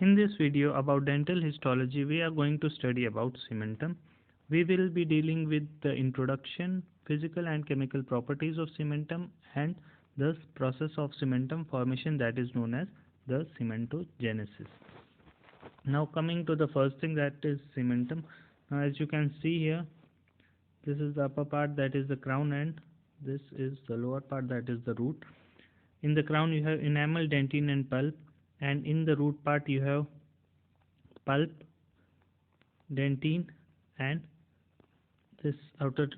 In this video about dental histology, we are going to study about cementum. We will be dealing with the introduction, physical and chemical properties of cementum, and the process of cementum formation that is known as the cementogenesis. Now coming to the first thing, that is cementum. Now as you can see here, this is the upper part, that is the crown, and this is the lower part, that is the root. In the crown you have enamel, dentine and pulp, and in the root part you have pulp, dentine and this outer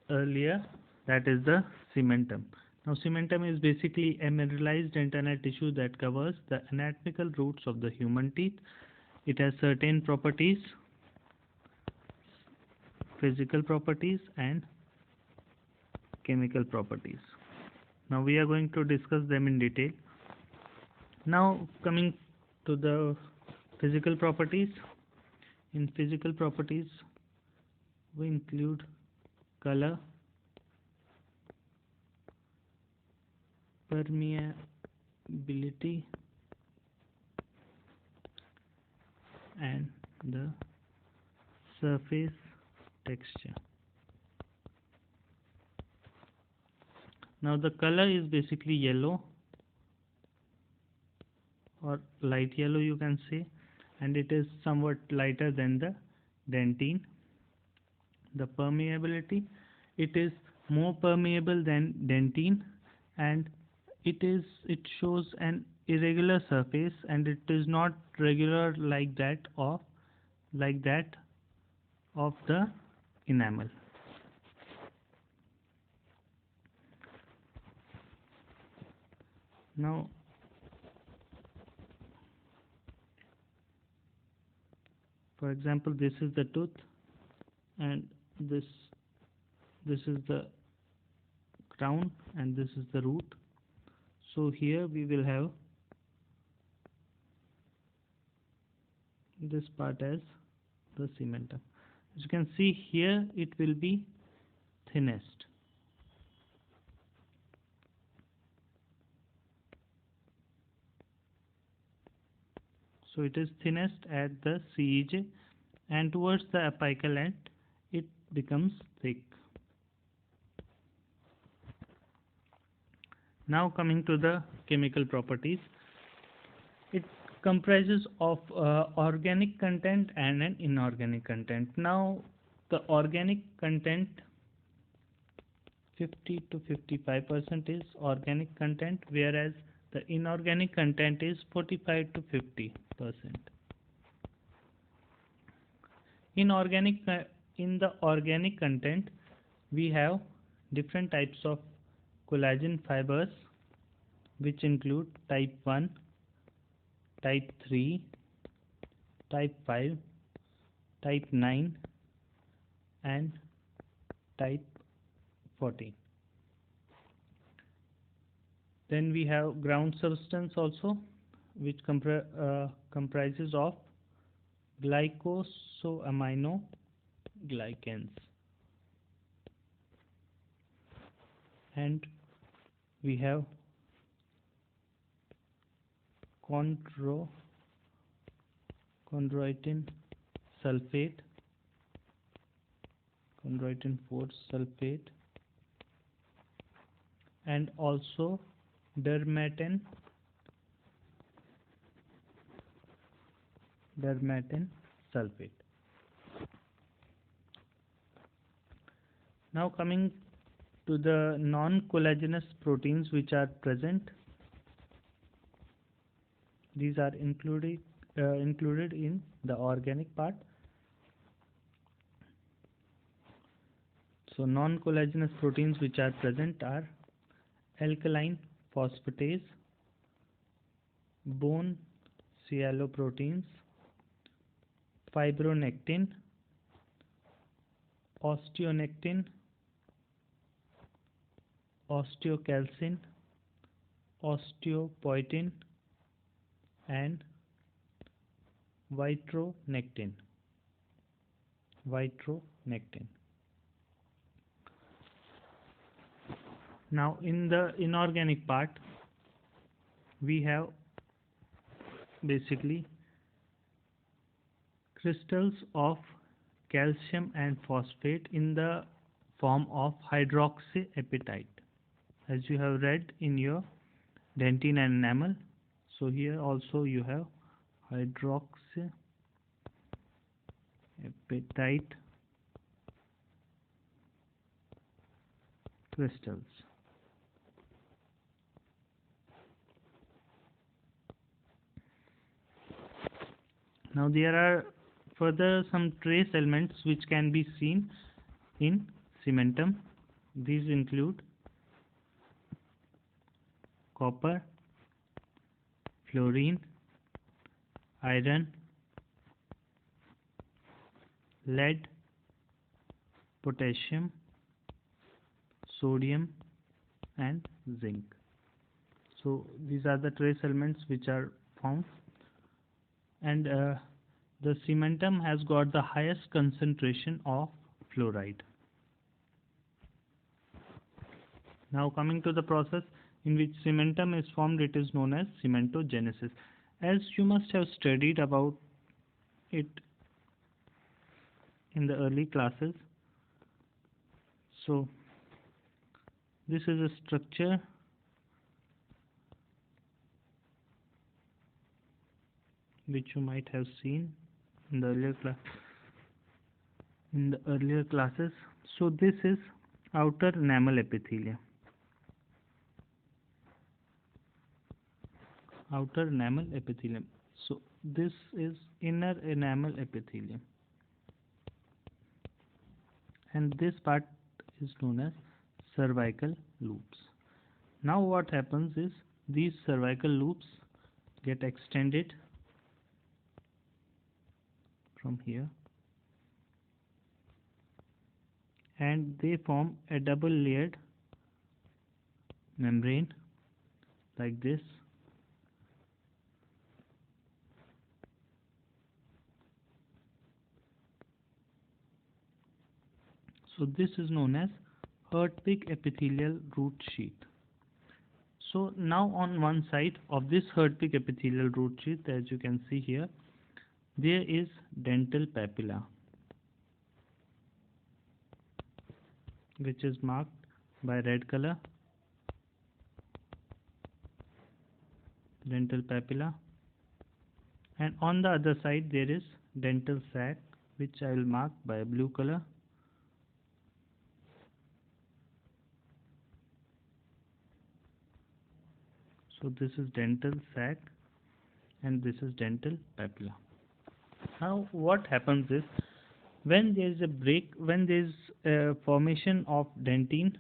layer, that is the cementum. Now cementum is basically a mineralized internal tissue that covers the anatomical roots of the human teeth. It has certain properties, physical properties and chemical properties. Now we are going to discuss them in detail. Now coming to the physical properties. In physical properties we include color, permeability and the surface texture. Now the color is basically yellow or light yellow, you can say, and it is somewhat lighter than the dentine. The permeability, it is more permeable than dentine, and it shows an irregular surface, and it is not regular like that of the enamel. Now for example, this is the tooth and this is the crown and this is the root. So here we will have this part as the cementum. As you can see here, it will be thinnest. So it is thinnest at the CEJ, and towards the apical end it becomes thick. Now coming to the chemical properties, it comprises of organic content and an inorganic content. Now the organic content, 50 to 55% is organic content, whereas the inorganic content is 45 to 50%. In the organic content, we have different types of collagen fibers, which include type 1, type 3, type 5, type 9 and type 14. Then we have ground substance also, which comprises of glycosaminoglycans, and we have chondroitin sulfate, chondroitin 4 sulfate, and also dermatan sulfate. Now coming to the non-collagenous proteins which are present, these are included in the organic part. So non-collagenous proteins which are present are alkaline phosphatase, bone sialoproteins, fibronectin, osteonectin, osteocalcin, osteopoietin and vitronectin. Now in the inorganic part we have basically crystals of calcium and phosphate in the form of hydroxyapatite, as you have read in your dentine and enamel. So here also you have hydroxyapatite crystals. Now there are further some trace elements which can be seen in cementum. These include copper, fluorine, iron, lead, potassium, sodium and zinc. So these are the trace elements which are found, and the cementum has got the highest concentration of fluoride. Now coming to the process in which cementum is formed, it is known as cementogenesis. As you must have studied about it in the early classes. So this is a structure which you might have seen in the earlier classes. So this is outer enamel epithelium. Outer enamel epithelium. So this is inner enamel epithelium, and this part is known as cervical loops. Now what happens is these cervical loops get extended from here, and they form a double layered membrane like this. So this is known as Hertwig epithelial root sheath. So now on one side of this Hertwig epithelial root sheath, as you can see here, there is dental papilla, which is marked by red color. Dental papilla, and on the other side there is dental sac, which I will mark by a blue color. So this is dental sac and this is dental papilla. Now what happens is when there is a break, when there is a formation of dentine,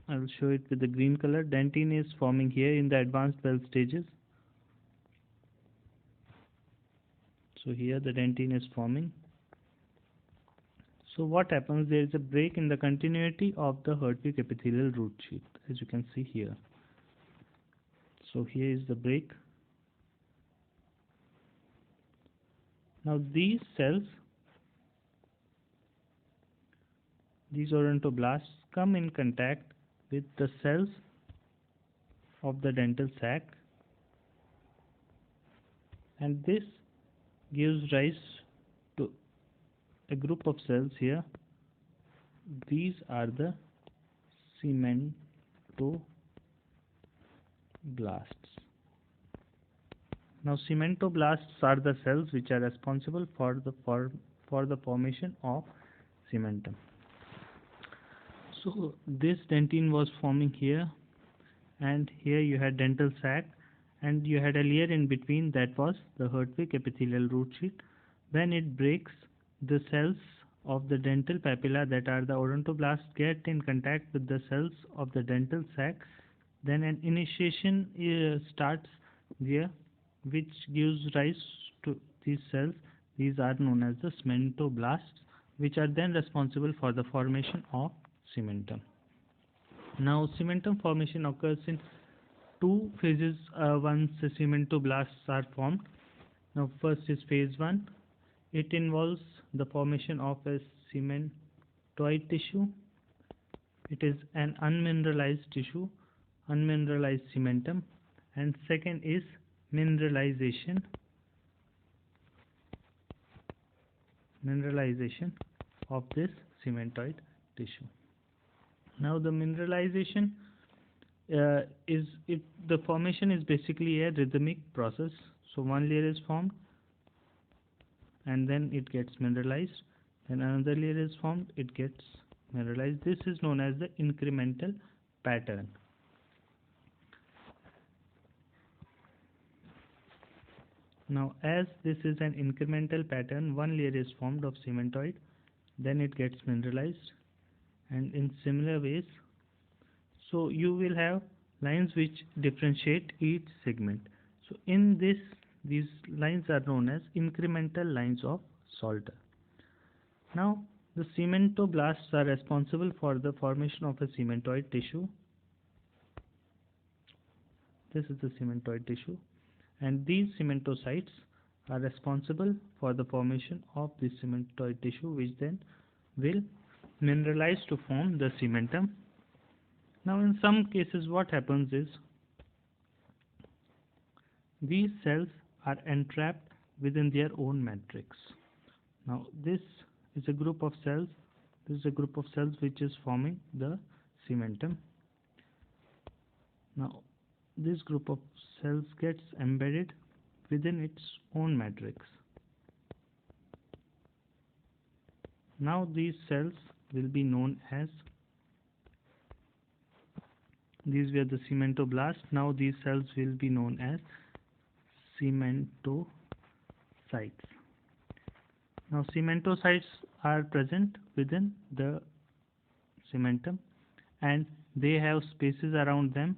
I will show it with the green color. Dentine is forming here in the advanced 12 stages. So here the dentine is forming. So what happens, there is a break in the continuity of the Hertwig epithelial root sheath, as you can see here. So here is the break. Now these cells, these odontoblasts, come in contact with the cells of the dental sac, and this gives rise to a group of cells here. These are the cementoblasts. Now cementoblasts are the cells which are responsible for the formation of cementum. So this dentine was forming here, and here you had dental sac, and you had a layer in between that was the Hertwig epithelial root sheath. When it breaks, the cells of the dental papilla, that are the odontoblasts, get in contact with the cells of the dental sac. Then an initiation starts there, which gives rise to these cells. These are known as the cementoblasts, which are then responsible for the formation of cementum. Now cementum formation occurs in two phases once the cementoblasts are formed. Now first is phase 1. It involves the formation of a cementoid tissue. It is an unmineralized tissue, unmineralized cementum, and second is mineralization of this cementoid tissue. Now the mineralization the formation is basically a rhythmic process. So one layer is formed and then it gets mineralized, then another layer is formed, it gets mineralized. This is known as the incremental pattern. Now as this is an incremental pattern, one layer is formed of cementoid, then it gets mineralized, and in similar ways, so you will have lines which differentiate each segment. So in this, these lines are known as incremental lines of Salter. Now the cementoblasts are responsible for the formation of a cementoid tissue. This is the cementoid tissue, and these cementocytes are responsible for the formation of the cementoid tissue, which then will mineralize to form the cementum. Now in some cases what happens is these cells are entrapped within their own matrix. Now this is a group of cells, which is forming the cementum. Now this group of cells gets embedded within its own matrix. Now these cells will be known as, these were the cementoblasts, now these cells will be known as cementocytes. Now cementocytes are present within the cementum and they have spaces around them.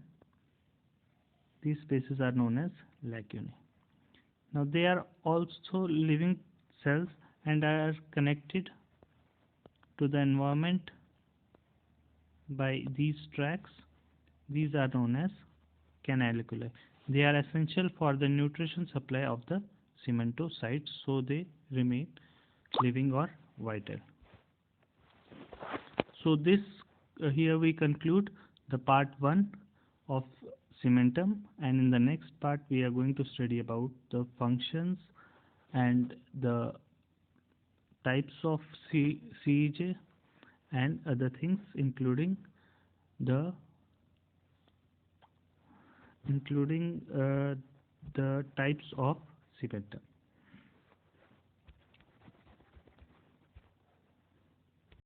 These spaces are known as lacunae. Now they are also living cells and are connected to the environment by these tracts. These are known as canaliculi. They are essential for the nutrition supply of the cementocytes, so they remain living or vital. So this here we conclude the part 1 of cementum, and in the next part we are going to study about the functions and the types of CEJ and other things, including the types of cementum.